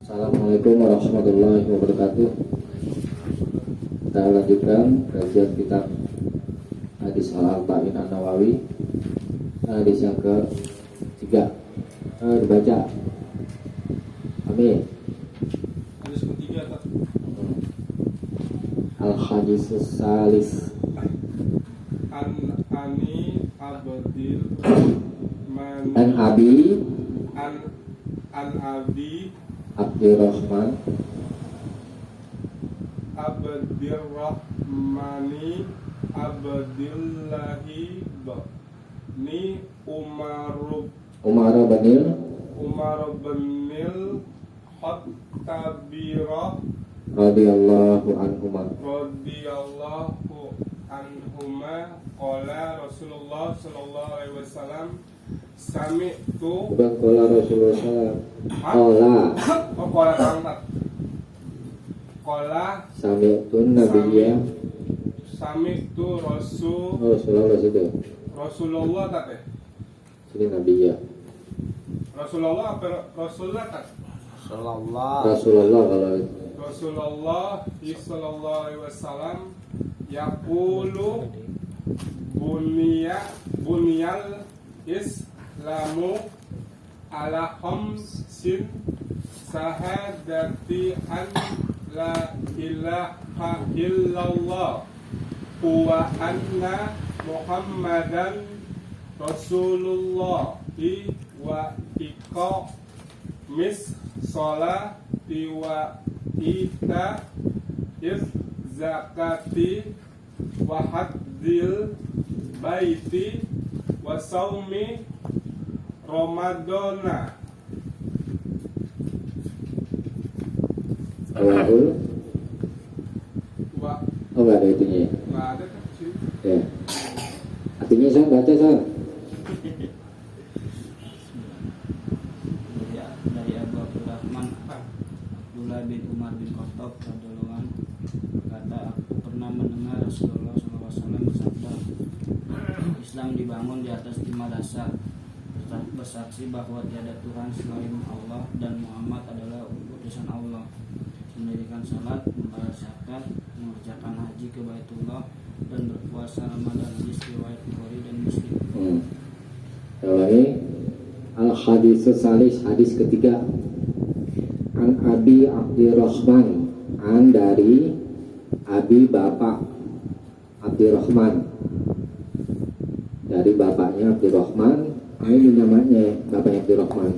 Assalamualaikum warahmatullahi wabarakatuh. Kita lanjutkan kajian kitab hadis Al-Arba'in An-Nawawi. Hadis yang ketiga dibaca. Amin. Hadis ketiga tak? Al-Hadisus Salis. Ani Abdil Mani An Abi An Abi Abdurrahman Abdirrahmani Abdillahi ni Umar Banil Binil Khattabirah radhiyallahu anhuma. radhiyallahu anhuma qala Rasulullah sallallahu alaihi wasallam sami'tu Bukan qala Rasulullah sallallahu qala angkat qala sami'tu nabiyya sami'tu Rasulullah itu. Rasulullah tak Sini nabiyya. Rasulullah apa Rasulullah tak Rasulullah kalau itu. Rasulullah sallallahu alaihi wasallam yaqulu bunyal islamu ala khamsin sahadati an la ilaha illallah wa anna muhammadan rasulullah wa iqamis sholati wa ita zakati wa hadzil baiti wa saumi ramadana. Allahul Wa enggak ada itunya ya? nggak ada kan sih? Ya. Artinya saya baca saya. Dari Abu Abdurrahman Abdullah bin Umar bin Khattab radhiyallahu anhu berkata, aku pernah mendengar Rasulullah SAW bersabda, Islam dibangun di atas 5 dasar: bersaksi bahwa tiada Tuhan selain Allah dan Muhammad adalah utusan Allah, mendirikan salat, membayar zakat, mengerjakan haji ke Baitullah, dan berpuasa Ramadan. Hadis riwayat Bukhari dan Muslim. Kalau ini Al-Hadisus Salis, hadis ketiga. An Abi Abdurrahman, an dari Abi bapak Abdurrahman, dari bapaknya Abdurrahman. Ini namanya bapaknya Abdurrahman,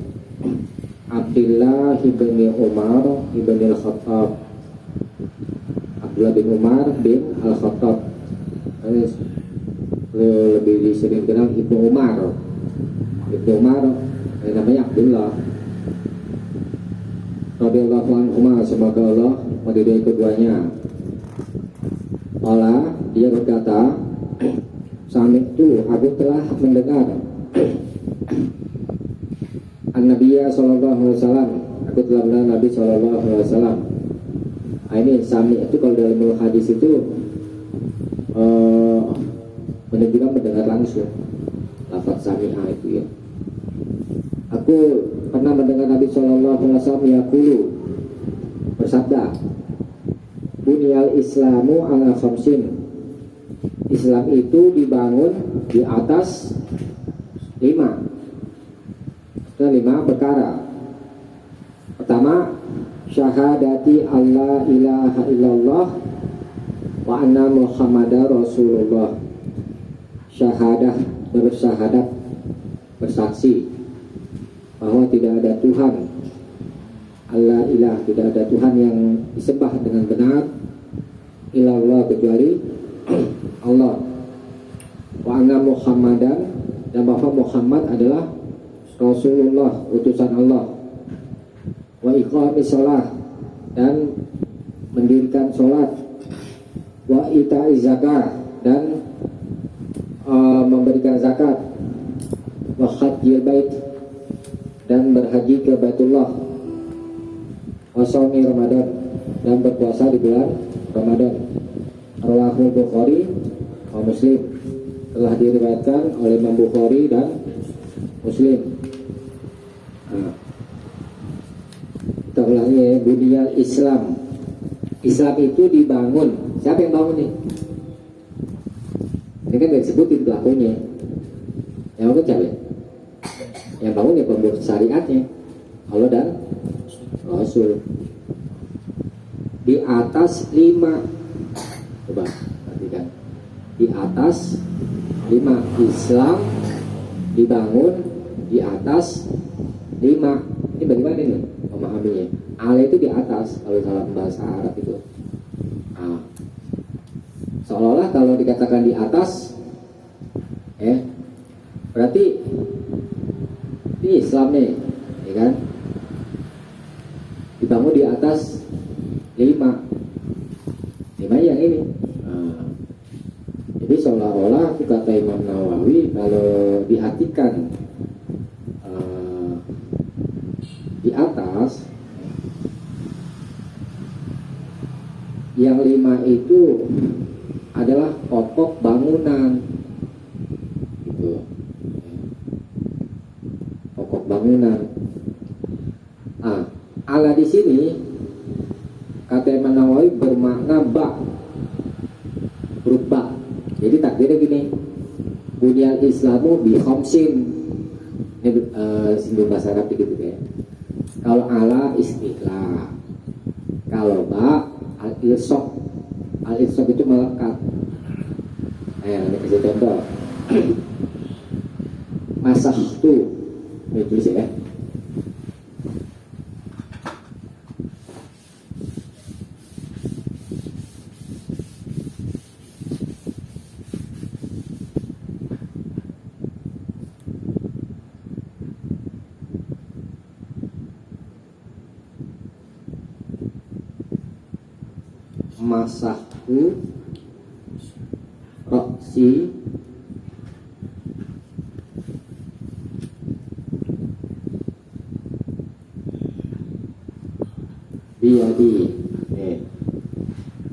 Abdullah ibn Umar ibn al-Khattab. Abdullah bin Umar bin al-Khattab, lebih disering kenal Ibnu Umar. Ibnu Umar namanya Abdullah radhiyallahu anhuma, semoga Allah meridai keduanya. Allah dia berkata, sami'tu, aku telah mendengar An-Nabiyya sallallahu alaihi wasallam, aku telah mendengar Nabi sallallahu alaihi wasallam. Ini sami itu kalau dalam hadis itu menunjukkan mendengar langsung. Lafaz sami'a itu ya. Aku pernah mendengar Nabi sallallahu alaihi wasallam yaqulu, bersabda, bunyal islamu ala khamsin. Islam itu dibangun di atas 5 perkara. Pertama, syahadati alla ilaha illallah wa anna muhammadar rasulullah. Syahadah, bersyahadat, bersaksi bahwa tidak ada Tuhan, alla ilah, tidak ada Tuhan yang disembah dengan benar illallah, kecuali Allah, wa anna muhammadan, dan bahwa Muhammad adalah Rasulullah, utusan Allah, wa iqamis shalah, dan mendirikan sholat, wa ita'iz zakah, dan memberikan zakat, wa hajjil bait, dan berhaji ke Baitullah, wa shaumi Ramadan, dan berpuasa di bulan Ramadan. Rawahu Bukhari wa Muslim, telah diriwayatkan oleh Imam Bukhari dan Muslim. Kita ulangi buniyal Islam. Islam itu dibangun. Siapa yang bangun nih? Ini kan gak disebutin pelakunya. Yang bangun siapa? Yang bangun ya pembuat syariatnya, Allah dan Rasul. Di atas 5. Coba perhatikan. Di atas 5. Islam dibangun di atas 5. Ini bagaimana nih memahaminya? Ala itu di atas kalau dalam bahasa Arab itu. Nah, seolah-olah kalau dikatakan di atas, berarti ini Islam nih, ya kan? Dibangun di atas 5. 5 yang ini. Nah, jadi seolah-olah kata Imam Nawawi kalau diartikan di atas, yang 5 itu adalah pokok bangunan, gitu. Pokok bangunan. Ala di sini kata Imam Nawawi bermakna bak, huruf bak. Jadi takdirnya gini, bunyal Islamu bi khamsin. Ini singgung bahasa Arab gitu ya. Kalau ala istilah, kalau ba al-irsok. Al-irsok itu melekat. Ini kasih contoh. Masah tuh, ini tulis ya. Masahku roksi biyadi.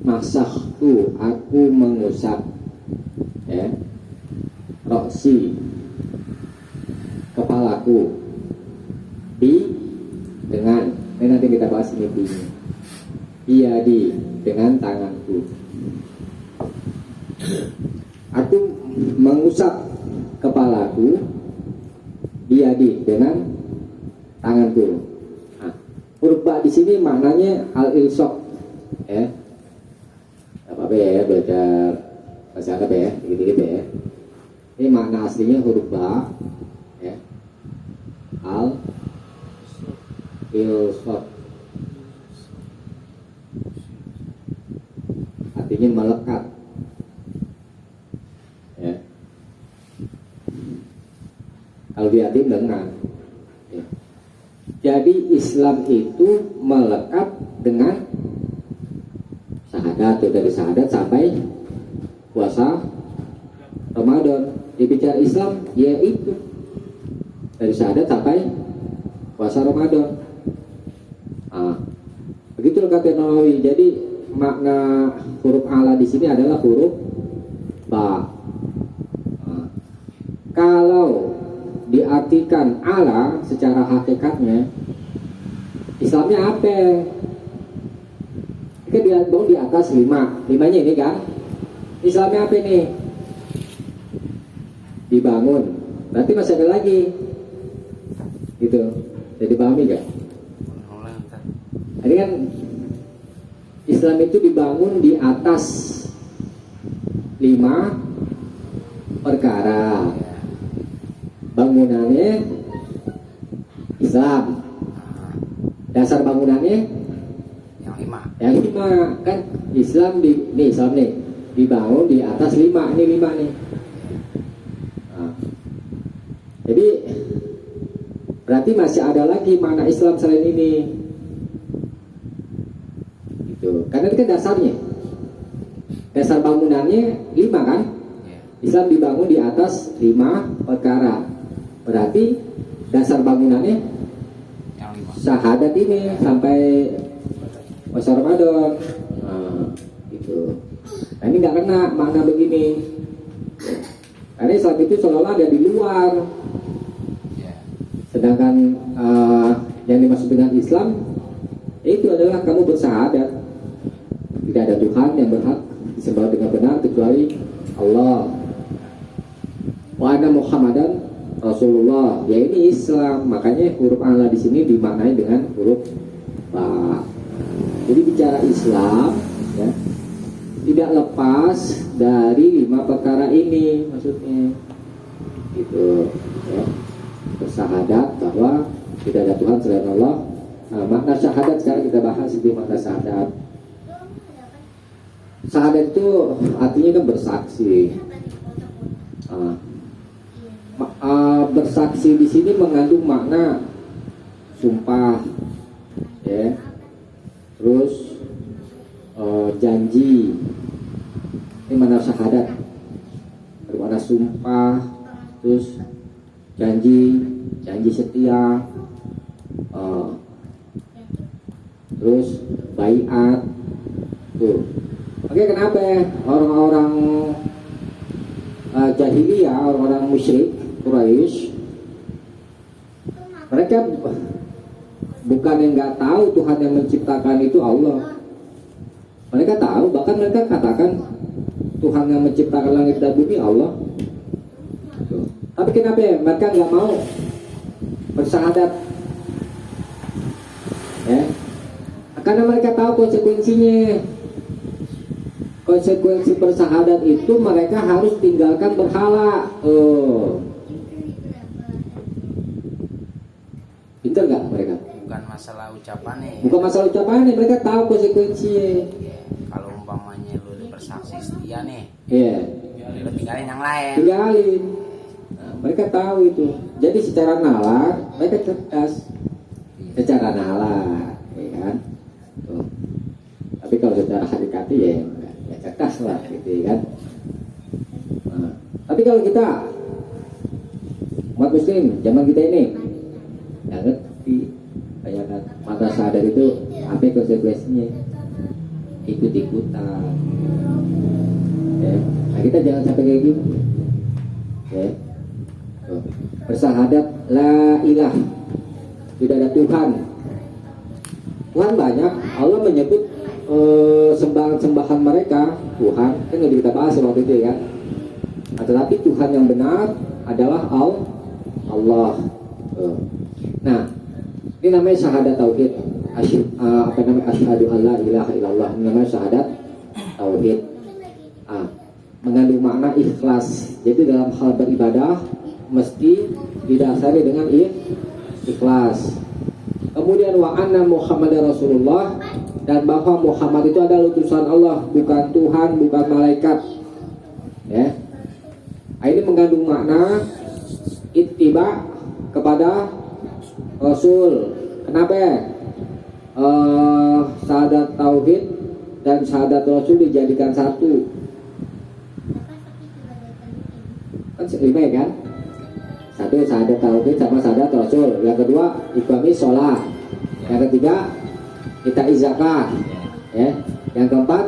Masahku, aku mengusap, roksi, kepalaku, bi dengan, ini nanti kita bahas ini binya, biyadi dengan tanganku. Aku mengusap kepalaku, biyadi dengan tanganku. Huruf ba di sini maknanya al-ilsok, apa ya, belajar bahasa Arab ya, gitu-gitu ya. Ini makna aslinya huruf ba, al-ilsok, artinya melekat. Kalau diartikan dengan. Jadi Islam itu melekat dengan syahadat, dari syahadat sampai puasa Ramadan. Dibicara Islam yaitu dari syahadat sampai puasa Ramadan. Begitu kata Nawawi. Jadi makna huruf ala di sini adalah huruf ba. Kalau diartikan ala secara hakikatnya, Islamnya apa? Ini dia bangun di atas 5. 5-nya ini kan? Islamnya apa nih? Dibangun. Berarti masih ada lagi. Gitu. Jadi pahami gak? Ini kan Islam itu dibangun di atas 5 perkara. Bangunannya Islam, dasar bangunannya yang 5 kan. Islam Islam nih dibangun di atas 5. Ini 5 nih. Jadi berarti masih ada lagi makna Islam selain ini, gitu. Karena itu kan dasarnya, dasar bangunannya 5 kan. Islam dibangun di atas 5 perkara. Berarti dasar bangunannya syahadat ini sampai puasa Ramadan. Gitu. Nah ini nggak kena makna begini. Karena Islam itu seolah-olah ada di luar. Sedangkan yang dimaksud dengan Islam itu adalah adalah kamu bersyahadat tidak ada Tuhan yang berhak disembah dengan benar kecuali Allah. Wa anna Muhammadan Rasulullah. Ya ini Islam. Makanya huruf Allah di sini dimaknai dengan huruf ba. Jadi bicara Islam ya, tidak lepas dari 5 perkara ini maksudnya. Gitu ya. Bersyahadat bahwa tidak ada Tuhan selain Allah. Nah, makna syahadat sekarang kita bahas di makna syahadat. Syahadat itu artinya kan bersaksi. Bersaksi di sini mengandung makna sumpah, ya, terus janji. Ini makna syahadat. Ada makna sumpah, terus janji setia, terus baiat. Tuh. Oke, kenapa orang-orang jahiliyah, orang-orang musyrik Quraisy, mereka bukan yang nggak tahu Tuhan yang menciptakan itu Allah. Mereka tahu, bahkan mereka katakan Tuhan yang menciptakan langit dan bumi Allah. Tuh. Tapi kenapa ya? Mereka nggak mau bersyahadat, ya? Karena mereka tahu konsekuensinya. Konsekuensi bersyahadat itu mereka harus tinggalkan berhala. Pintar nggak mereka? Bukan masalah ucapannya. Bukan masalah ucapannya, mereka tahu konsekuensinya. Kalau umpamanya lu bersaksi setia nih, Iya. lu tinggalin yang lain. Tinggalin. Nah, mereka tahu itu. Jadi secara nalar mereka cerdas. Secara nalar, ya kan? Tuh. Tapi kalau secara hakikati ya cerdas lah, gitu kan. Nah, tapi kalau kita umat muslim zaman kita ini nggak ngerti, kayak kan mata sadar itu apa konsekuensinya, ikut-ikutan. Ya. Nah, kita jangan sampai kayak gitu. Ya. Tuh. Bersyahadat la ilah, tidak ada Tuhan. Tuhan banyak. Allah menyebut sembahan mereka Tuhan, kan udah kita bahas waktu itu ya. Tetapi Tuhan yang benar adalah Allah. Nah, ini namanya syahadat tauhid. Asyhadu alla ilaha illallah. Ini namanya syahadat tauhid. Mengandung makna ikhlas. Jadi dalam hal beribadah mesti didasari dengan ikhlas. Kemudian wa anna Muhammadar Rasulullah, dan bahwa Muhammad itu adalah utusan Allah, bukan Tuhan, bukan malaikat. Ya. Ini mengandung makna ittiba kepada Rasul. Kenapa? Syahadat tauhid dan syahadat Rasul dijadikan satu. Kan 5 kan? Satu syahadat tauhid sama syahadat Rasul. Yang kedua iqamis sholat. Yang ketiga kita zakat, ya. Yang keempat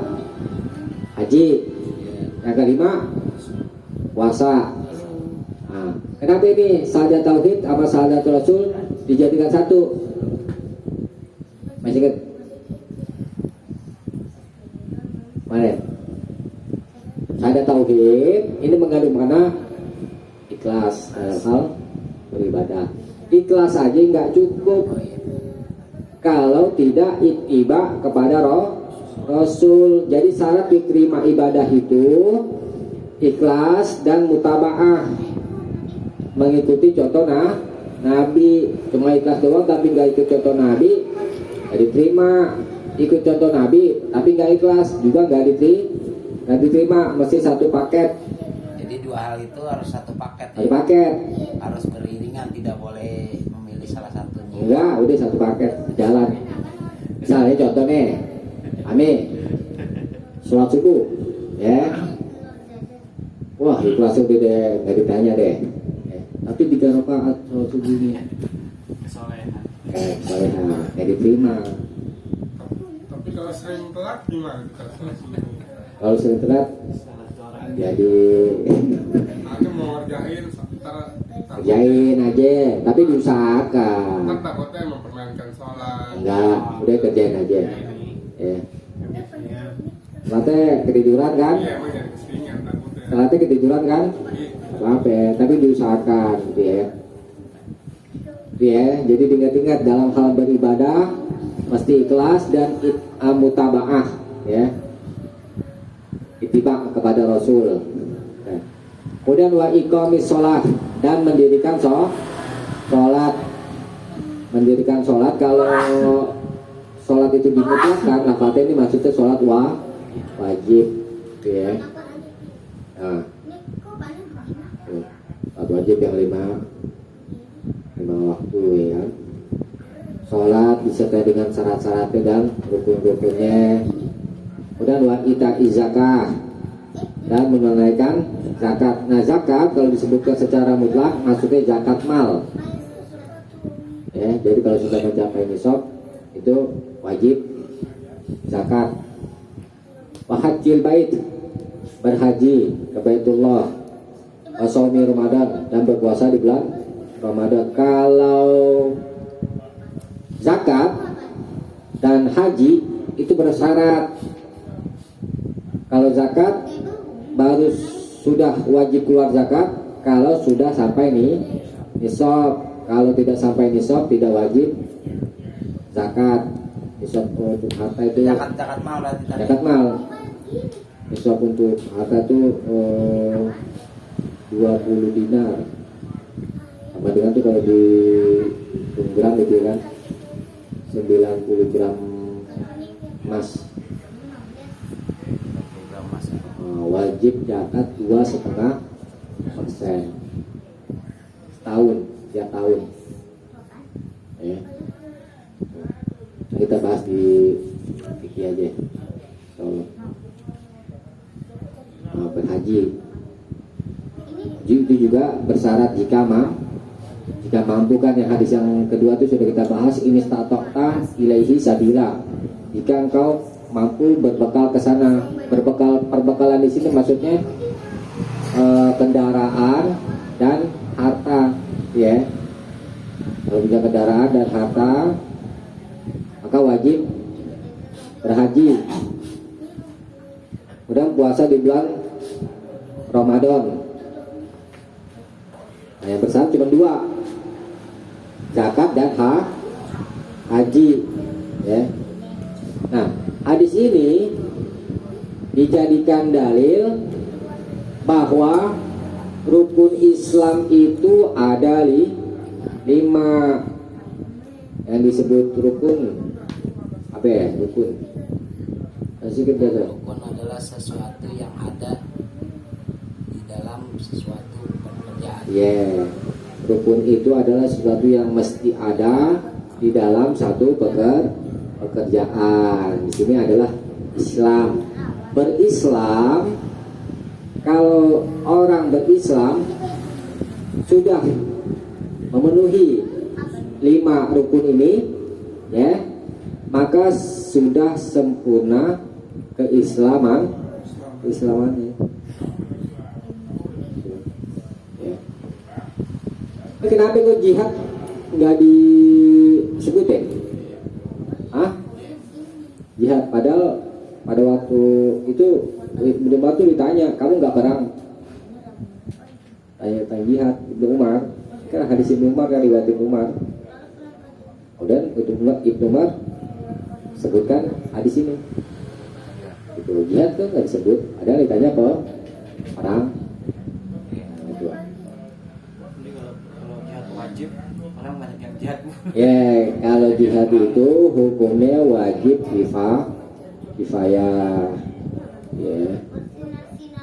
haji. Yang kelima puasa. Nah, kenapa ini syahadat tauhid sama syahadat Rasul dijadikan satu? Masih ingat? Mana? Syahadat tauhid ini mengandung makna ikhlas dalam hal beribadah. Ikhlas aja nggak cukup kalau tidak ittiba kepada Rasul. Jadi syarat diterima ibadah itu ikhlas dan mutaba'ah, mengikuti contoh Nabi. Cuma ikhlas doang tapi nggak ikut contoh Nabi nggak diterima. Ikut contoh Nabi tapi nggak ikhlas juga nggak diterima. Mesti satu paket. Jadi dua hal itu harus satu paket. Satu paket. Harus beriringan, tidak boleh memilih salah satunya. Enggak, udah satu paket jalan. Misalnya contohnya, sholat subuh, ya. Wah, ikhlas udah deh, nggak ditanya deh. Tapi 3 rakaat sholat subuhnya. Soleha, nggak diterima. Tapi kalau sering telat gimana? Kalau sering telat, jadi Aku mau ngerjain kerjain aja, tapi diusahakan. Kan takutnya mempermainkan sholat. enggak, udah kerjain aja. Ya. Salatnya ketiduran kan? Iya, emang jadi keseringan takutnya. Salatnya ketiduran kan? Apa ya? Tapi diusahakan gitu ya. Gitu ya. Jadi diingat-ingat dalam hal beribadah mesti ikhlas dan mutabaah ya. Ittiba kepada Rasul. Ya. Kemudian wa iqamis shalah dan mendirikan sholat. Mendirikan sholat, kalau sholat itu dimutlakkan, lafadznya ini maksudnya sholat wajib gitu ya. Nah, sholat wajib yang lima waktu ya. Sholat disertai dengan syarat-syaratnya dan rukun-rukunnya. Kemudian wa ita'i zakah dan menunaikan zakat. Nah, zakat kalau disebutkan secara mutlak maksudnya zakat mal. Ya, jadi kalau sudah mencapai nisab itu wajib zakat. Wa hajjil bait, berhaji ke Baitullah. Wa shaumi Ramadan dan berpuasa di bulan Ramadan. Kalau zakat dan haji itu bersyarat. Kalau zakat baru sudah wajib keluar zakat kalau sudah sampai nisab. Kalau tidak sampai nisab tidak wajib zakat. Nisab untuk harta itu Zakat mal berarti tadi. zakat mal. Nisab untuk harta itu 20 dinar. Sama dengan itu kalau di gram itu kan 90 gram emas. Program mas. Wajib zakat 2,5% setahun, tiap tahun ya. Nah, kita bahas di fikih aja soal berhaji. Itu juga bersyarat jika mampu kan, yang hadis yang kedua itu sudah kita bahas, ini statokta ilaihi sabila, jika engkau mampu berbekal ke sana. Perbekalan di sini maksudnya kendaraan dan harta ya. Kalau punya kendaraan dan harta maka wajib berhaji. Kemudian puasa di bulan Ramadan. Nah, yang bersyarat cuma dua, zakat dan haji ya. Nah, hadis ini dijadikan dalil bahwa rukun Islam itu ada 5 yang disebut rukun. Apa ya rukun? Rukun adalah sesuatu yang ada di dalam sesuatu pekerjaan. Yeah. Rukun itu adalah sesuatu yang mesti ada di dalam satu pekerjaan. Di sini adalah Islam. Berislam, kalau orang berislam sudah memenuhi 5 rukun ini ya, maka sudah sempurna keislamannya ya. Kenapa kok jihad nggak disebut ya? Jihad, padahal pada waktu itu Ibnu Umar tuh ditanya, kamu nggak perang? Tanya jihad. Ibnu Umar kan hadis Ibnu Umar kan, riwayat Ibnu Umar. Kemudian Ibnu Umar sebutkan hadis ini. Itu jihad tuh nggak disebut. Ada yang ditanya ke perang. Itu. Jadi kalau jihad wajib, orang banyak yang jihad. Ya, kalau jihad itu hukumnya wajib kifayah. Ya,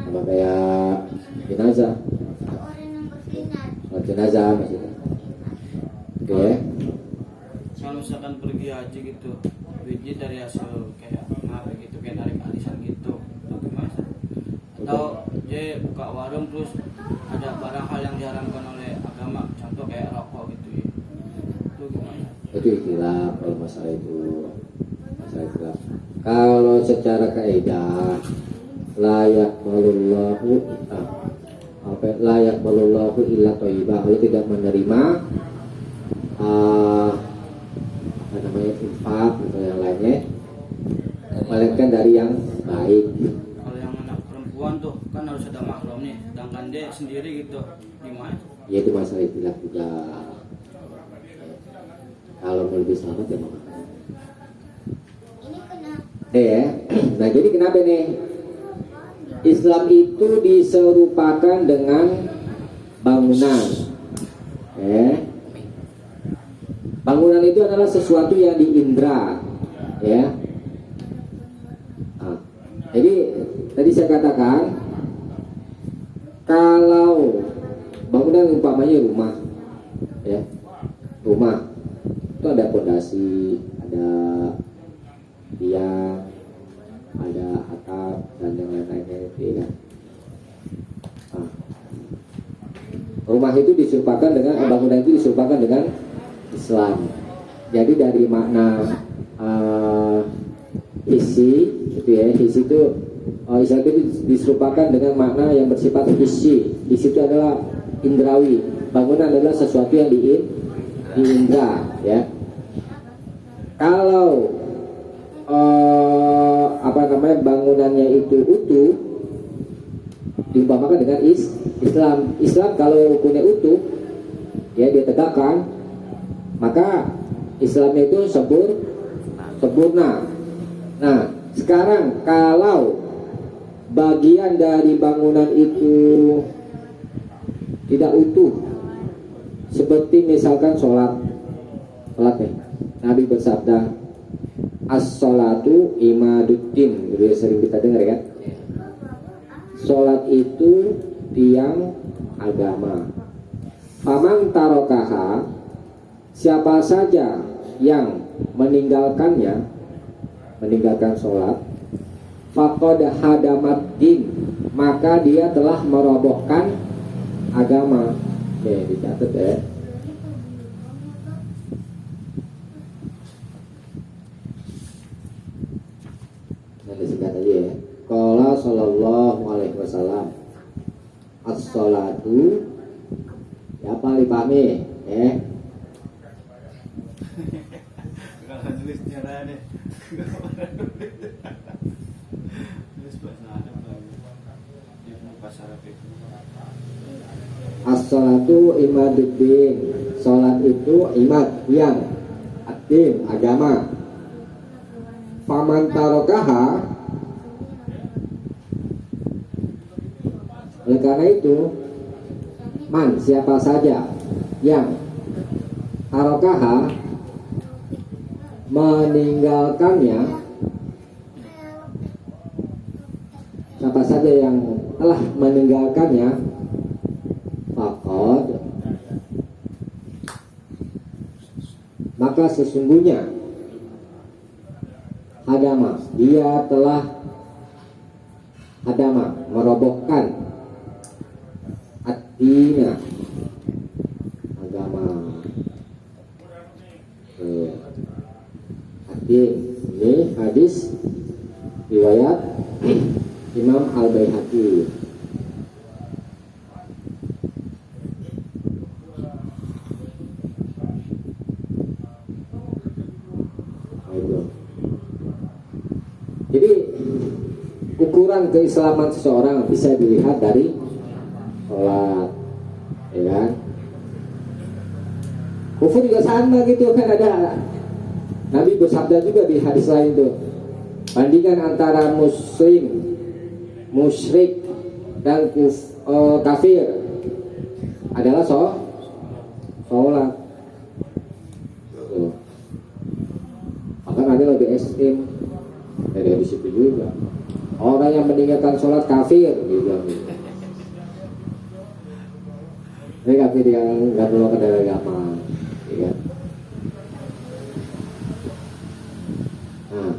sama kayak jenazah. Jenazah maksudnya. Oke ya. Kalau misalkan pergi haji gitu, duitnya dari hasil kayak apa gitu, kayak narik arisan gitu, itu gimana? Atau dia buka warung terus ada barang hal yang diharamkan oleh agama, contoh kayak rokok gitu ya, itu gimana? Itu ikhtilaf kalau masalah itu. Ikhtilaf. Kalau secara kaidah layak malullahu layak malullahu illa thayyibah, Allah tidak menerima infak mendapatkan dari yang baik. Kalau yang anak perempuan tuh kan harus ada mahram nih, sedangkan dia sendiri gitu, gimana? Ya itu masalah istilah juga. Kalau mau lebih selamat ya mau. Ya. Nah jadi kenapa nih? Islam itu diserupakan dengan bangunan. Bangunan itu adalah sesuatu yang diindra, ya. Nah, jadi tadi saya katakan kalau bangunan umpamanya rumah, ya, rumah itu ada fondasi, ada tiang, ada atap dan yang lain-lainnya itu ya. Nah, rumah itu diserupakan dengan bangunan itu diserupakan dengan Islam. Jadi dari makna hisi itu ya, hisi itu Islam itu diserupakan dengan makna yang bersifat hisi. Hisi itu adalah indrawi. Bangunan adalah sesuatu yang diindra, ya. Kalau bangunannya itu utuh, diumpamakan dengan Islam. Islam kalau ukurnya utuh, ya dia tegakkan, maka Islamnya itu sempurna. Nah, sekarang kalau bagian dari bangunan itu tidak utuh, seperti misalkan sholat nih, Nabi bersabda, as-sholatu imaduddin, udah sering kita dengar kan? Sholat itu tiang agama. Faman tarokaha, siapa saja yang meninggalkan sholat, faqad hadamat din, maka dia telah merobohkan agama. Oke, dicatat ya. Nanti singkat aja ya. Qala sallallahu alaihi wasallam, as-sholatu, ya paling pahami ya. Kalau tulis cara deh. Tulis bahasa Arab lagi. Di bahasa Arab itu. As-sholatu imaduddin, sholat itu imad, yang ad-din, agama. Faman tarokaha, oleh karena itu man, siapa saja yang tarokaha, meninggalkannya, siapa saja yang telah meninggalkannya, faqad, maka sesungguhnya hadama, dia telah hadama, merobohkan ad-dina, agama. Ad-din, ini hadis riwayat Imam Al-Baihaqi. Jadi ukuran keislaman seseorang bisa dilihat dari sholat, ya kan? Kufur juga sama gitu kan, ada Nabi bersabda juga di hadis lain tuh, bandingan antara muslim, musyrik dan kafir adalah sholat. Bahkan ada lebih ekstrim dari situ juga, orang yang meninggalkan sholat kafir gitu. Ini kafir yang nggak keluar dari agama, ya. Nah,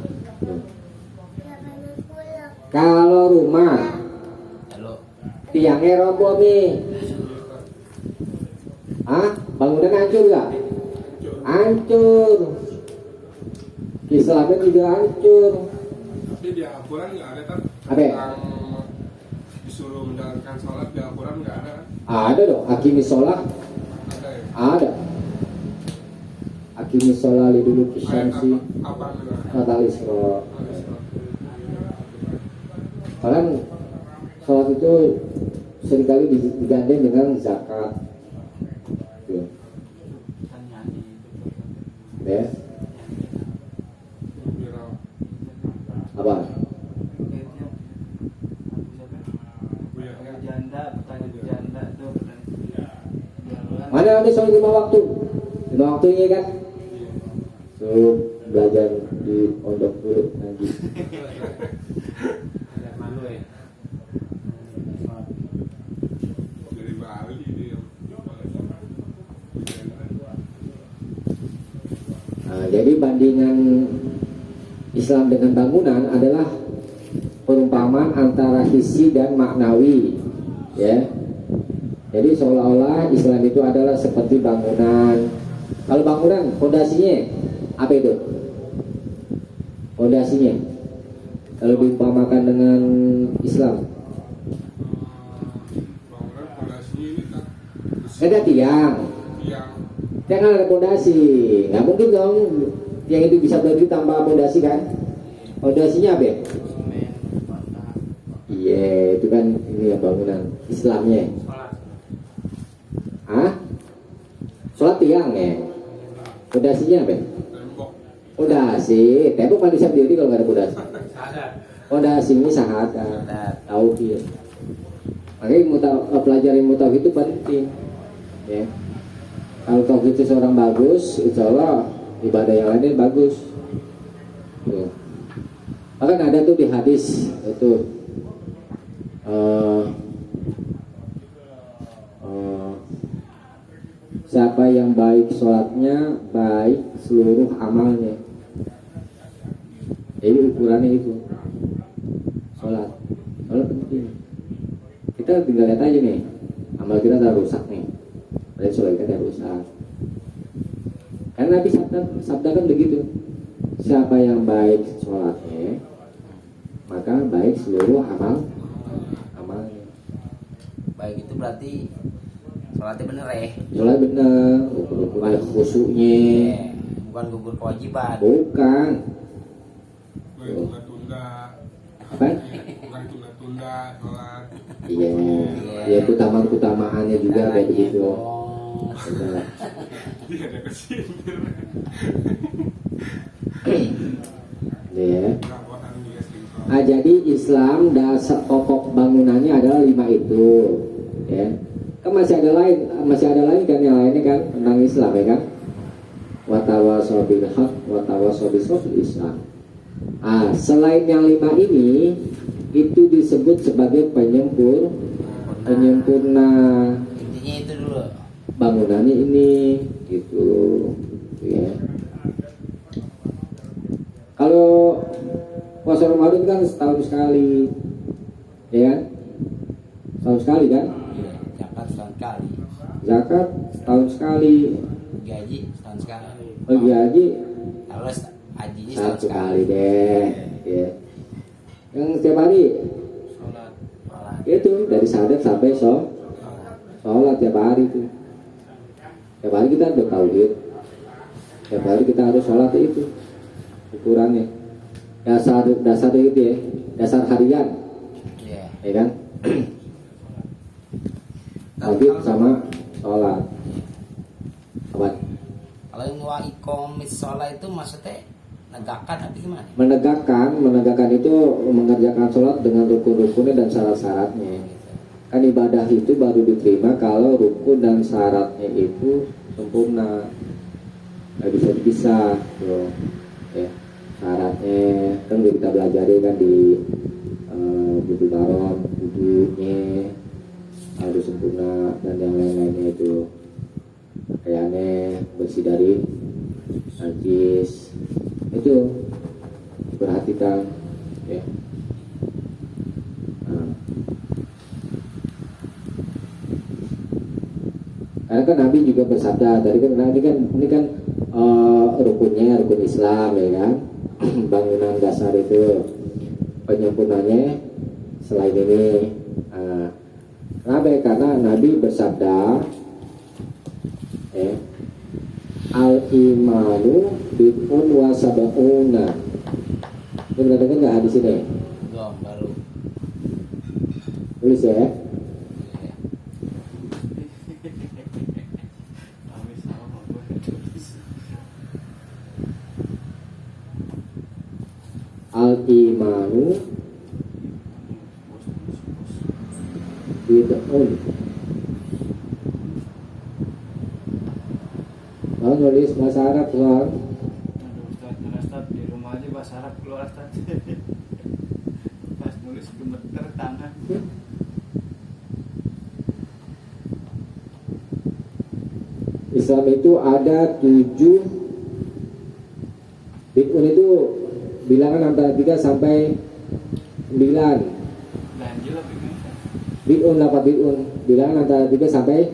kalau rumah tiangnya roboh nih, bangunan hancur nggak? Hancur. Islamnya juga hancur. Tapi di Al-Quran nggak ada kan? Apa? Yang disuruh menjalankan sholat di Al-Quran nggak ada kan? Ada dong, akimis sholat. Ada ya? Ada. Akimis sholat dulu Ayat kisamsi apa? Natalis roh. Bahkan sholat itu seringkali digandeng dengan zakat. Tuh. Ya. Apa? Mana ada sholat 5 waktu? 5 waktunya kan? Tuh belajar di pondok dulu nanti. Dari Bali dia. Nah, jadi bandingan Islam dengan bangunan adalah perumpamaan antara hisi dan maknawi, ya. Jadi seolah-olah Islam itu adalah seperti bangunan. Kalau bangunan fondasinya apa itu? Fondasinya kalau diumpamakan dengan Islam, Bangunan fondasinya ini kan ada tiang. yang Jangan ada fondasi, nggak mungkin dong yang itu bisa berdiri tanpa fondasi kan? Fondasinya apa? Ya? Iya, itu kan ini ya bangunan Islamnya. Hah? Sholat tiang ya? Fondasinya apa? tembok. Fondasi, tembok kan bisa berdiri kalau nggak ada fondasi. Fondasinya syahadat, tauhid. Makanya pelajari tauhid itu penting. Ya. Kalau tauhid itu seorang bagus, insya Allah ibadah yang lainnya bagus. Tuh. Bahkan ada tuh di hadis itu siapa yang baik sholatnya, baik seluruh amalnya. Jadi ukurannya itu sholat penting. Kita tinggal lihat aja nih, amal kita udah rusak nih, berarti sholat kita rusak. Karena Nabi sabda kan begitu, siapa yang baik sholatnya, maka baik seluruh amalnya. Baik itu berarti sholatnya bener ya. Sholat bener, ukur khusyuknya. Bukan gugur kewajiban. Bukan. Tunda-tunda. Apa? Bukan tunda-tunda sholat. Iya, ya keutamaannya juga kayak begitu. Benar. Dia ada kesindir. Ya. Kawahan dia sih. Jadi Islam dasar pokok bangunannya adalah 5 itu, ya. Kan masih ada lain kan yang lainnya kan tentang Islam ya kan. Watawasau bil haq, watawasau bis Islam. Selain yang 5 ini itu disebut sebagai penyempurna. Intinya itu dulu. Bangunannya ini gitu, ya. Kalau puasa Ramadan kan setahun sekali, ya kan? Setahun sekali kan? Zakat setahun sekali. Zakat setahun sekali. Gaji setahun sekali. Bagi haji Kalau hajinya setahun satu sekali. kali deh, ya. Yang setiap hari Sholat. itu dari sadat sampai sholat tiap hari tuh. Tiap hari kita bertauhid. Tiap hari kita harus sholat itu ukurannya. Dasar itu ya, dasar harian, Iya. ya kan? Tauhid sama sholat. Apa? Kalau yang wa iqomis sholat itu maksudnya negakkan apa gimana? Menegakkan itu mengerjakan sholat dengan rukun-rukunnya dan syarat-syaratnya. Kan ibadah itu baru diterima kalau rukun dan syaratnya itu sempurna, nggak bisa dipisah tuh, ya. Syaratnya kan udah kita pelajari kan di buku baron, wudunya harus sempurna dan yang lain-lainnya itu, pakaiannya bersih dari najis, itu perhatikan, ya. Karena kan Nabi juga bersabda tadi kan, ini kan rukunnya, rukun Islam ya kan. Bangunan dasar itu penyempurnanya selain ini. Kenapa? Karena Nabi bersabda, al imanu bid'un wa sab'una. Ini dengar nggak hadis ini? Belum, baru. Tulis ya. Iya. Al-imanu bid'un. Kalau nulis bahasa Arab soal Aduh Ustaz, di rumah aja bahasa Arab keluar Ustaz. Pas nulis gemeter tangan. Islam itu ada 7 bid'un itu bilangan antara 3 sampai 9. Ganjil apa gimana? Bid'un, lafaz bid'un bilangan antara 3 sampai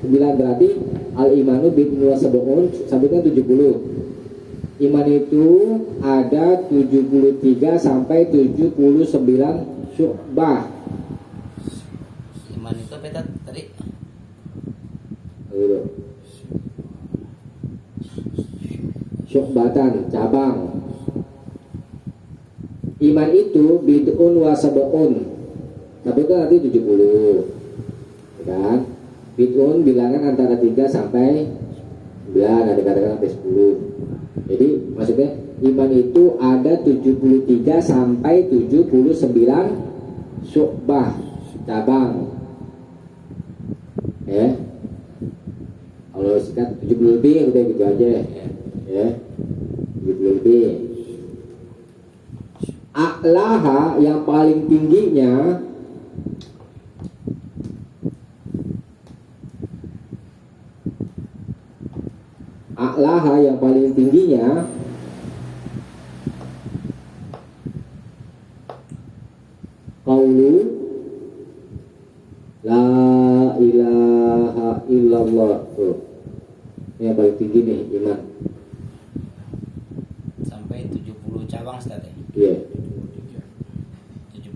9, berarti al-imanu bid'un wa sab'un sampai 70. Iman itu ada 73 sampai 79 syu'bah. Iman itu beda tadi. Gitu. Syu'batan, cabang. Iman itu bid'un wa sab'un. Tapi itu nanti 70. Kan? Bid'un bilangan antara 3 sampai 9, ada katakan sampai 10. Jadi maksudnya iman itu ada 73 sampai 79 syu'bah, cabang. Ya. Kalau sekitar 70 lebih udah gitu aja ya. 70 lebih. A'laha yang paling tingginya A'laha yang paling tingginya qaulu la ilaha illallah. Tuh. Ini yang paling tinggi nih iman. Sampai 70 cabang Ustaz ya. Iya. 70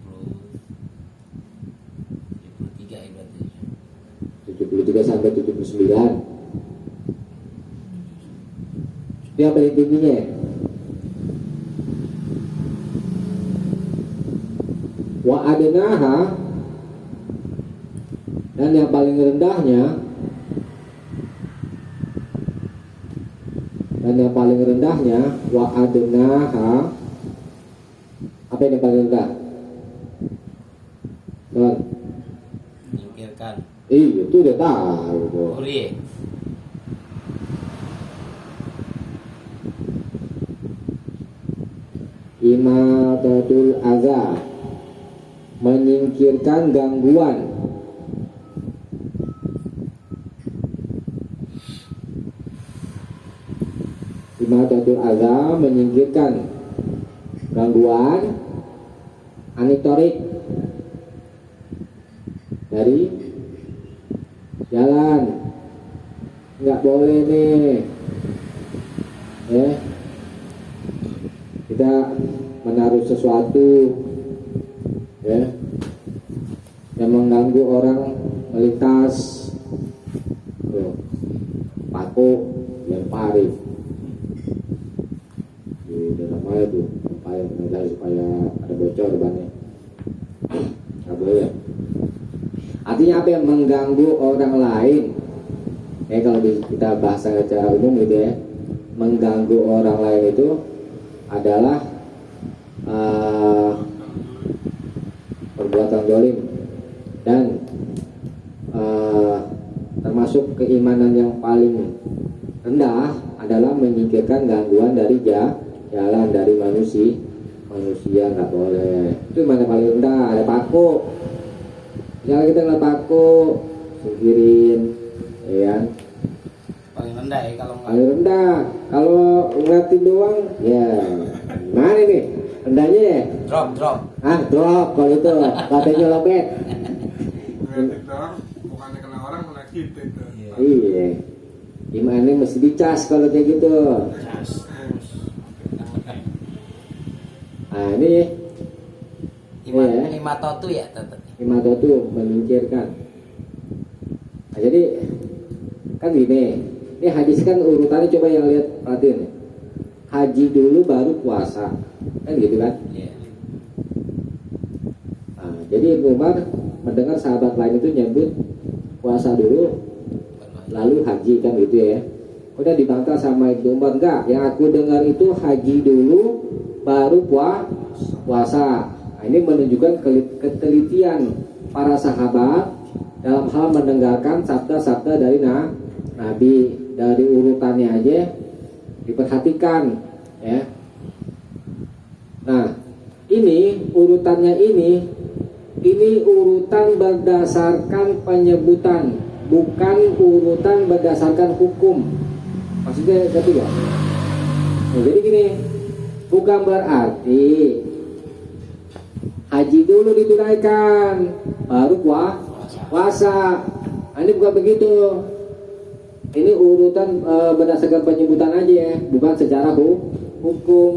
73 ya berarti. 73 sampai 79. Itu yang paling tingginya. Wa adnaha, dan yang paling rendahnya, wa adnaha, apa yang paling rendah? Kan? Menyingkirkan Iya, itu udah tahu tuh. kuliah. Imatatul adza, menyingkirkan gangguan. Imatatul adza, menyingkirkan gangguan anitorik dari jalan. Nggak boleh nih ya kita menaruh sesuatu ya yang mengganggu orang melintas. Tuh, paku lemparin di dalam air tuh supaya ada bocor bannya. Nggak boleh. Artinya apa yang mengganggu orang lain? Kalau kita bahasa secara umum gitu ya, mengganggu orang lain itu adalah perbuatan zalim dan termasuk keimanan yang paling rendah adalah menyingkirkan gangguan dari jalan dari manusia. Nggak boleh. Itu mana paling rendah? Ada paku. Jangan kita ngeliat paku, singkirin, ya. Paling rendah ya kalau nggak. Paling rendah. Kalau ngeliatin doang, ya. Gimana nih? Rendahnya ya? Drop. Drop kalau itu. Katanya lobet. Ngeliatin doang, bukannya kena orang kena kita itu. Iya. Gimana mesti dicas kalau kayak gitu. Cas terus. Nah ini Iman Iya. imatotu ya tetap. imatotu menyingkirkan. Nah, jadi kan gini, ini hadis kan urutannya coba yang lihat perhatiin. Haji dulu baru puasa, kan gitu kan? Iya. Nah, jadi Ibnu Umar mendengar sahabat lain itu nyebut puasa dulu lalu haji kan gitu ya. Udah dibantah sama Ibnu Umar, enggak, yang aku dengar itu haji dulu baru puasa. Nah, ini menunjukkan ketelitian para sahabat dalam hal mendengarkan sabda-sabda dari Nabi. Dari urutannya aja diperhatikan ya. Nah, ini urutannya ini urutan berdasarkan penyebutan, bukan urutan berdasarkan hukum. Maksudnya ngerti gak? Nah, jadi gini, bukan berarti haji dulu ditunaikan baru puasa. Nah, ini bukan begitu. Ini urutan berdasarkan penyebutan aja ya, bukan secara hukum.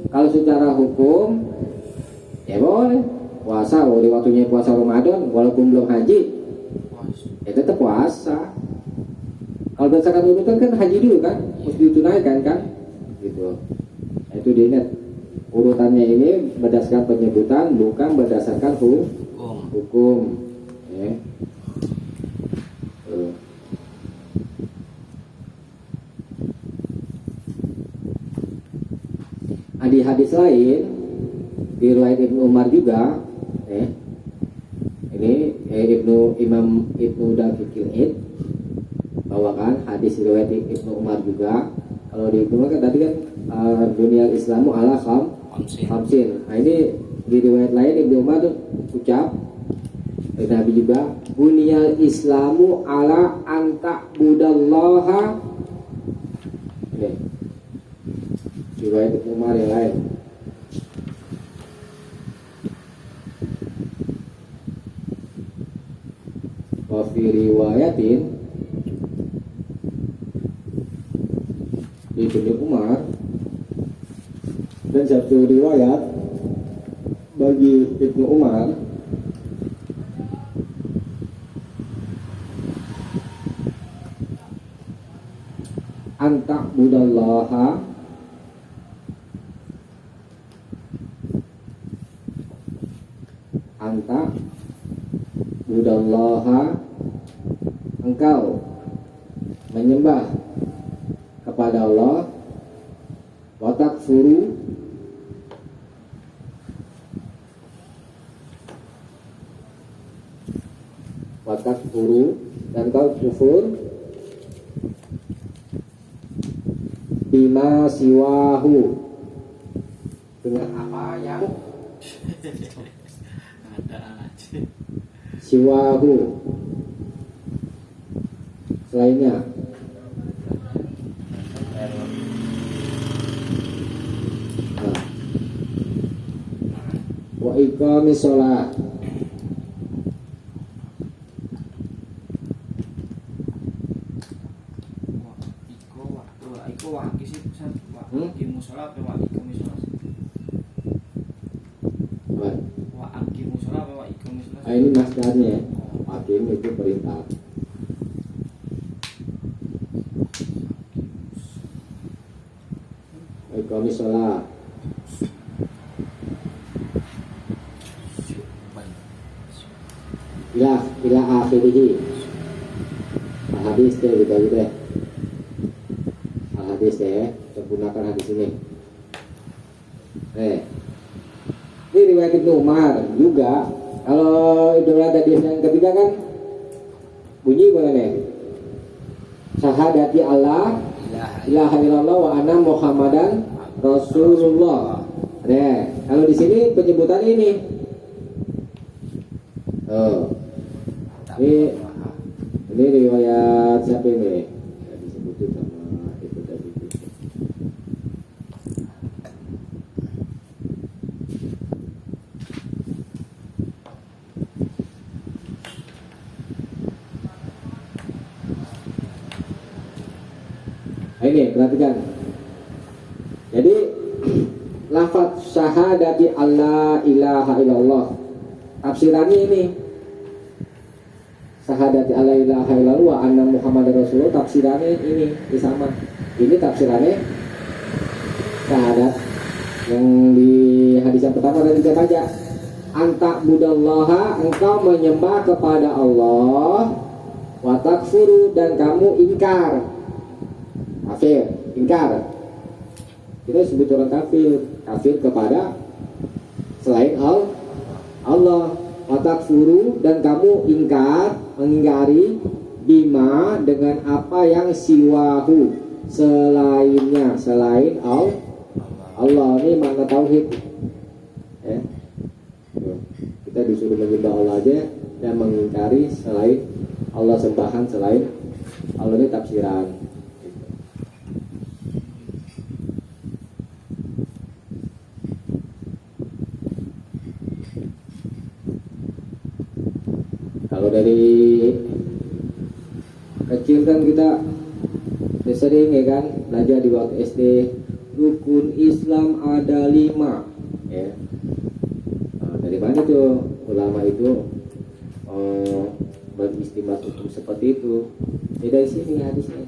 Kalau secara hukum ya boleh puasa, di waktunya puasa Ramadan walaupun belum haji ya tetap puasa. Kalau berdasarkan urutan kan haji dulu kan, mesti ditunaikan kan, gitu. Nah, itu diingat, urutannya ini berdasarkan penyebutan, bukan berdasarkan hukum. Ya. Di hadis lain di riwayat Ibnu Umar juga, ini Imam Ibnu Daqiqil bawakan hadis riwayat Ibnu Umar juga. Kalau di Ibnu Umar kan tadi kan dunia Islamu ala khamsin. Nah, ini di riwayat lain Ibnu Umar tuh ucap dari Nabi juga, dunia Islamu ala anta budallaha. Riwayat Ibnu Umar yang lain. Wa fi riwayatin Ibnu Umar, dan satu riwayat bagi Ibnu Umar anta budallaha anta budallaha, engkau menyembah kepada Allah, wa takfuru dan kau kufur bima siwahu, dengan apa yang siwahu selainnya. Wa iqamis shalah, ini masdarnya, hakim itu perintah. Iqamis shalah, ila akhirih. Hadis deh gitu deh. Hadis deh, gunakan hadis ini. Ini riwayat Ibnu Umar juga. Kalau Ibnu Umar tadi yang ketiga kan bunyi boleh nih. Syahadati Allah ilaha illallah wa anna Muhammadan Rasulullah. Kalau di sini penyebutan ini. Ini riwayat siapa ini? Ya, disebutin sama itu tadi. Nah, ini perhatikan. Jadi lafaz syahadati alla ilaha illallah, tafsirannya ini syahadati alla ilaha illallah wa anna Muhammadar Rasulullah, tafsirannya ini sama. Ini tafsirannya syahadat yang di hadis yang pertama tadi kita baca. antak budallaha, engkau menyembah kepada Allah, wa takfuru, dan kamu ingkar. Kafir, ingkar. Kita sebut orang kafir, kafir kepada selain Allah. Wa takfuru, dan kamu ingkar, mengingkari, bima, dengan apa yang siwahu, selainnya, selain Allah. Ini makna tauhid ya. Kita disuruh menyembah Allah aja dan mengingkari selain Allah, sembahan selain Allah. Ini tafsiran. Kalau dari kecil kan kita sering ya kan belajar di waktu SD, rukun Islam ada 5 ya. Nah, dari mana tuh ulama itu beristimbat hukum seperti itu? Ya dari sini hadisnya.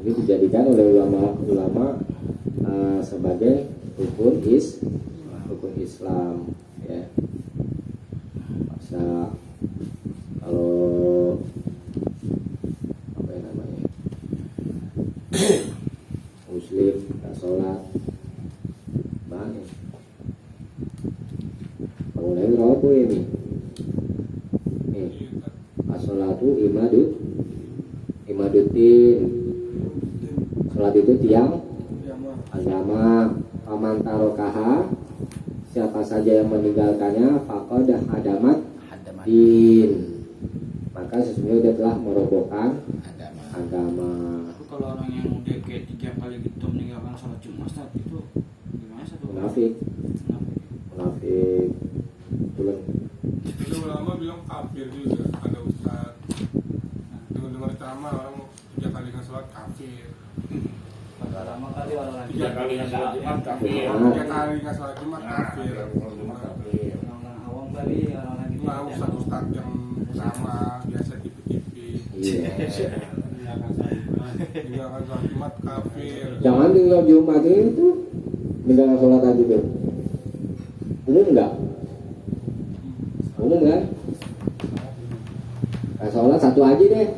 Ini dijadikan oleh ulama sebagai rukun Islam ya. Masa kalau apa ya namanya, muslim tak sholat banyak. Mulai berapa ini? Nih, as-sholatu imaduddin. Sholat itu tiang agama. Paman tarokaha, siapa saja yang meninggalkannya, faqad hadamat din, maka sesungguhnya dia telah merobohkan agama. Itu kalau orang yang udah kayak 3 kali gitu meninggalkan sholat Jumat, itu gimana satu? Munafik. Pulang. Itu ulama bilang kafir juga. Ada ustaz dengar ceramah orang 3 kali nggak sholat kafir. Pada lama kali orang 3 kali nggak sholat Jumat kafir. 3 kali nggak sholat Jumat kafir. orang awam kali orang gitu. Mau ustaz yang sama biasa tipi-tipi. Iya. Tinggalkan sholat Jumat kafir. Jangan tinggal Jumat itu tinggal sholat aja tuh. Umum enggak? Umum kan? Nah, sholat satu aja deh.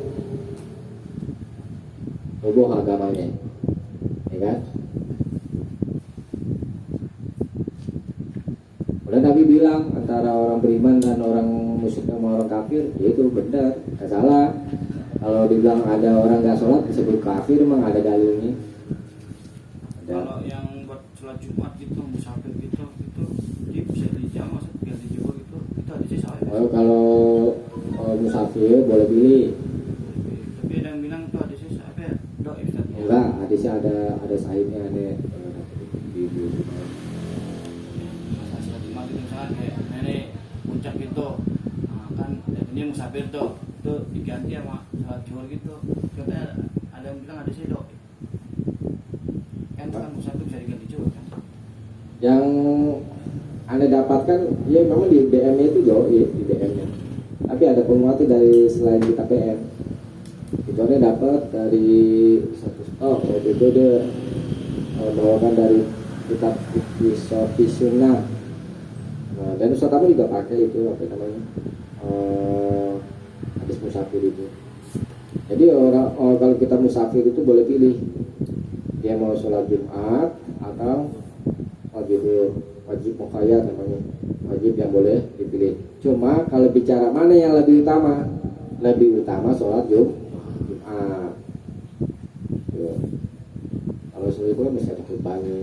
Roboh agamanya. Ya kan? Udah Nabi bilang antara orang beriman dan orang musyrik sama orang kafir, ya itu benar, nggak salah. Kalau dibilang ada orang nggak sholat disebut kafir, memang ada dalilnya. Ada. Kalau yang buat sholat Jumat gitu, musafir gitu, itu dia bisa dijamah, ganti juga gitu. Itu ada sih saya. Kalau musafir boleh pilih. Tapi ada yang bilang tuh ada sih apa ya? Doa Ustaz. Enggak, hadisnya ada sahihnya ada di Masa sholat Jumat itu misalkan kayak nenek puncak gitu, nah, kan ini musafir tuh, itu diganti sama sholat Jumat gitu. Katanya ada yang bilang ada sih doa. Kan itu kan musafir bisa diganti juga kan. yang Anda dapatkan, ya memang di BM-nya itu jauh ya, di BM-nya. Tapi ada penguatnya dari selain di KPM. Itu Anda dapat dari satu stok, waktu itu dia bawakan dari kitab Fikih Sunnah. Nah, dan Ustaz kamu juga pakai itu apa namanya, hadis musafir itu. Jadi kalau kita musafir itu boleh pilih, dia mau sholat Jumat atau wajib muqayyad namanya, wajib yang boleh dipilih. Cuma kalau bicara mana yang lebih utama sholat Jumat. Kalau sholat itu kan bisa ada khutbahnya.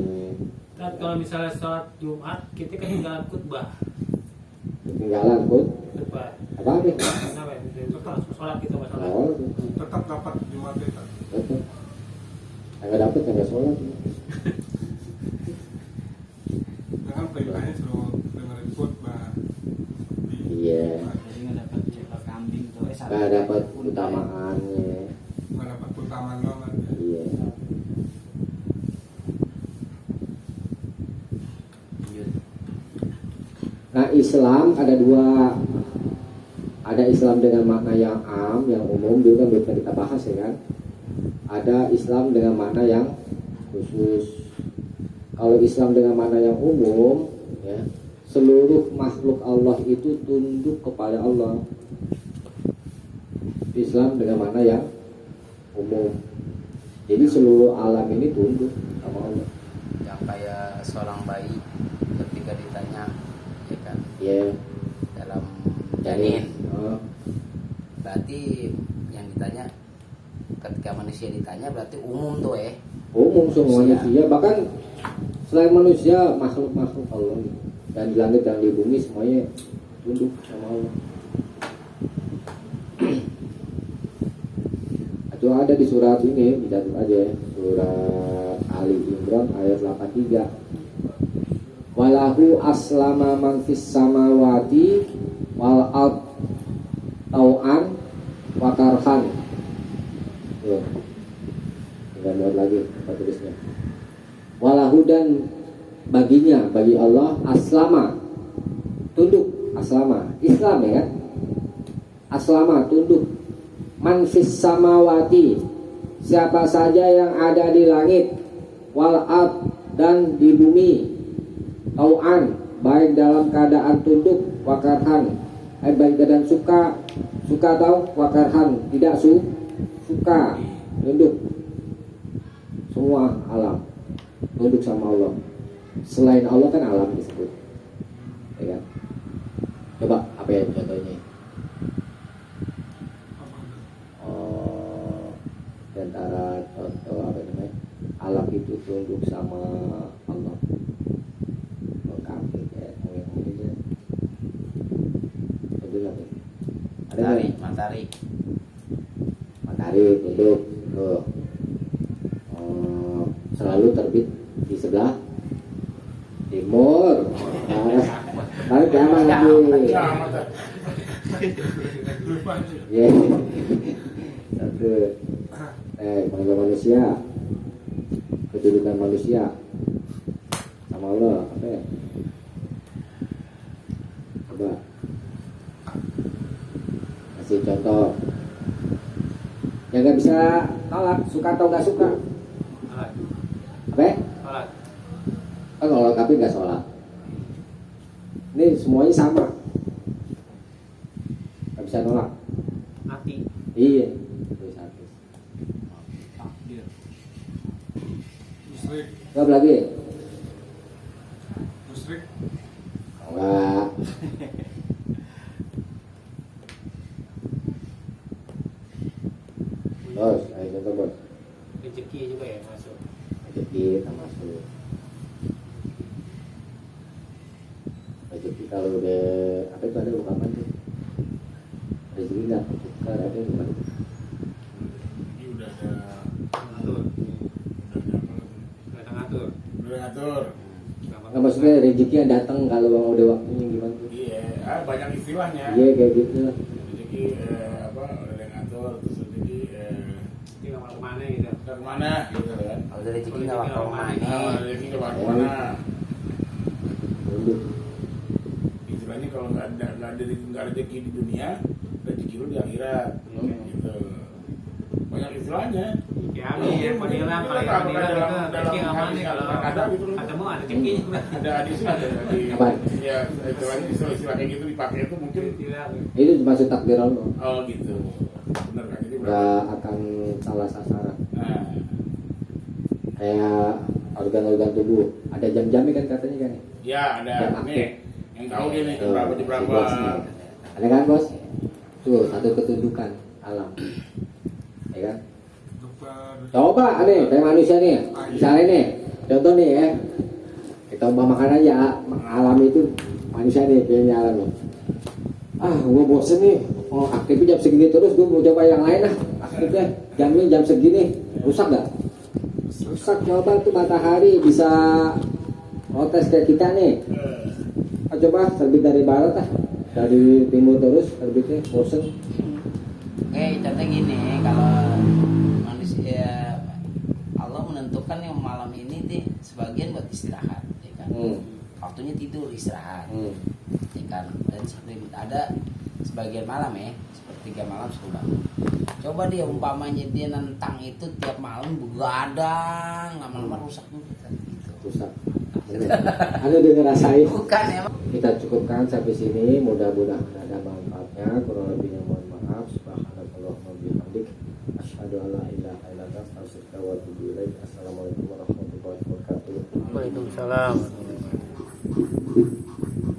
Dan kalau misalnya sholat Jumat kita ketinggalan khutbah. Ketinggalan Khutbah. apa nih? Kenapa ya? Itu kalau sholat kita nggak sholat. Oh, Tetap dapat Jumat itu. betul. Yang nggak dapet yang nggak sholat. Dengan perintahnya suruh dengerin khutbah. Iya. Jadi nggak dapat cetak kambing tuh. Nggak dapat utamaannya. Nggak dapat keutamaan banget. Iya. Nah, Islam ada dua. Ada Islam dengan makna yang am, yang umum, dulu kan belum kita bahas ya kan. Ada Islam dengan makna yang khusus. Kalau Islam dengan makna yang umum, ya, seluruh makhluk Allah itu tunduk kepada Allah. Islam dengan mana yang umum. Jadi seluruh alam ini tunduk sama Allah. Yang kayak seorang bayi ketika ditanya, ya kan, Ya, dalam janin, oh, berarti yang ditanya ketika manusia ditanya berarti umum tuh umum semua manusia, bahkan selain manusia makhluk-makhluk Allah gitu. Dan di langit dan di bumi semuanya tunduk sama Allah. Itu ada di surat ini, dicatat aja ya. Surat Ali Imran ayat 83. Walahu aslama man fis samawati wal ard tau'an wa karhan. Tuh. Tinggal lihat lagi apa tulisnya. Walahu dan baginya, bagi Allah aslama, tunduk, aslama, Islam ya kan? Aslama, tunduk. Man fis samawati, siapa saja yang ada di langit, wal ard dan di bumi, tau'an, baik dalam keadaan tunduk, wakarhan, baik keadaan suka tahu, wakarhan, tidak suka, tunduk. Semua alam tunduk sama Allah. Selain Allah kan alam disebut, ya kan? Coba apa ya contohnya? Di antara contoh apa namanya, alam itu tunduk sama Allah. Lengkap ya, ngomongnya. Tunduk apa? Ada nggak? Matahari tunduk. Tuh. Selalu terbit di sebelah timur. Tapi kiamat lagi. Ya. Satu. Manusia. Kedudukan manusia sama Allah apa ya? Coba kasih contoh. Yang nggak bisa tolak, suka atau nggak suka? Sholat. Apa ya? Sholat. Kan kalau tapi nggak sholat. Ini semuanya sama. Nggak bisa nolak. Mati. Iya. Terus satu. Takdir. Musrik, Coba lagi. musrik, Enggak. Bos, ayo contoh bos. Rezeki juga ya masuk. Rezeki termasuk. Rezeki kalau udah apa itu ada ungkapan tuh. Rezeki nggak tukar, ada ungkapan. ini udah ada Ngatur. udah Nggak ngatur. ngatur. Nggak maksudnya rezeki yang datang kalau bang udah waktunya gimana tuh? Iya, banyak istilahnya. Iya kayak gitu. Rezeki apa udah ada yang ngatur, terus rezeki Ini nggak mau kemana gitu. udah kemana gitu kan. Kalau rezeki nggak bakal Nah, kemana. rezeki udah kemana. Tunduk. Istilahnya kalau nggak ada rezeki di dunia, rezeki lu di akhirat. Gitu. Banyak istilahnya. Ya, ya, penilang kalau yang penilang itu rezeki nggak mana kalau ada gitu loh. ketemu ada rezeki. Ada di sini ada di Apa? ya istilahnya istilah kayak gitu dipakai itu mungkin Itu masuk takdir Allah. oh gitu benar kan jadi Nggak akan salah sasaran. nah Kayak organ-organ tubuh ada jam-jamnya kan katanya kan? ya ada Jam aktif. nih yang tahu dia nih Tuh, berapa di si berapa bos nih. Ada kan bos? Tuh satu ketundukan alam, ya kan? dokter Coba nih kayak manusia nih, misalnya nih, contoh nih ya, kita umpamakan aja alam itu manusia nih kayaknya alam nih. Ah, gue bosen nih, aktifnya jam segini terus, gue mau coba yang lain lah, aktifnya jamnya jam segini, rusak gak? Rusak. Coba tuh matahari bisa protes kayak kita nih. Coba terbit dari barat lah, dari timur terus terbitnya, bosen. Contoh gini, kalau manusia Allah menentukan yang malam ini nih sebagian buat istirahat, ya kan? Waktunya tidur istirahat, ya kan? Dan seperti ada sebagian malam ya, sepertiga malam sudah. Coba dia umpamanya dia nentang itu tiap malam begadang, lama-lama rusak juga kan gitu. Rusak. Anu udah ngerasain. Bukan emang. Kita cukupkan sampai sini, mudah-mudahan ada manfaatnya. Kurang lebihnya mohon maaf. Subhanakallahumma bihamdik, asyhadu an la ilaha illa anta, astaghfiruka wa atubu ilaik. Assalamualaikum warahmatullahi wabarakatuh. Waalaikumsalam.